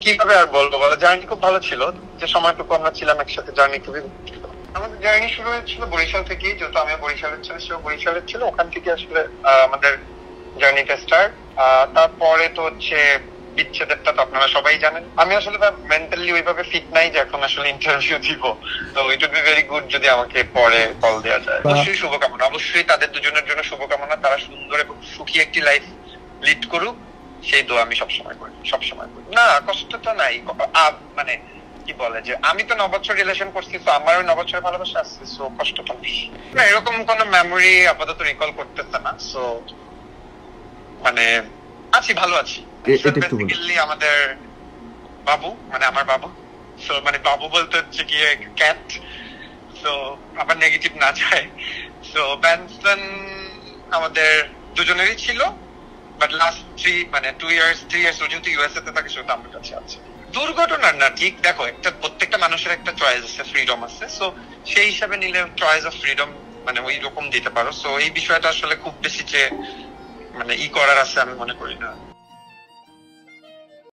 কিভাবে আর বলবো বলো, জার্নি খুব ভালো ছিল। যে সময়টুকু আমরা ছিলাম একসাথে, জার্নি খুবই ভালো ছিল। আমাদের জার্নি শুরু হয়েছিল বরিশাল থেকেই, যেহেতু আমি বরিশালের ছিল, সেও বরিশালের ছিল। ওখান থেকে আসলে আমাদের জার্নিটা স্টার্ট। তারপরে তো হচ্ছে বিচ্ছেদেরটা তো আপনারা সবাই জানেন। আমি আসলে মেন্টালি ওইভাবে ফিট নাই যে এখন আসলে ইন্টারভিউ দিব। তো it would be very good যদি আমাকে পরে কল দেওয়া যায়। অবশ্যই শুভকামনা, অবশ্যই তাদের দুজনের জন্য শুভকামনা। তারা সুন্দর এবং সুখী একটি লাইফ লিড করুক, সেই দোয়া আমি সবসময় করি, সবসময় করি। না, কষ্ট তো নাই। মানে কি বলে যে আমি তো 9 বছর রিলেশন করছি, তো আমার ওই 9 বছরের ভালোবাসা আছে, সো কষ্ট তো নেই। না, এরকম কোন মেমোরি আপাতত রিকল করতেছে না। সো মানে আছি, ভালো আছি। বেসিক্যালি আমাদের বাবু, মানে আমার বাবু, সো মানে বাবু বলতে হচ্ছে কি ক্যাট, সো আবার নেগেটিভ না যায়। সো ব্যানসন আমাদের দুজনেরই ছিল, বাট লাস্ট 2 ইয়ার্স ও যেহেতু ইউএসএ তে থাকে, সেটা আমার কাছে আছে। দুর্ঘটনার না, ঠিক দেখো, একটা প্রত্যেকটা মানুষের একটা চয়েস আছে, ফ্রিডম আছে। সো সেই হিসাবে নিলে চয়েস অফ ফ্রিডম মানে ওই রকম দিতে পারো। সো এই বিষয়টা আসলে খুব বেশি যে মানে করার আছে আমি মনে করি না।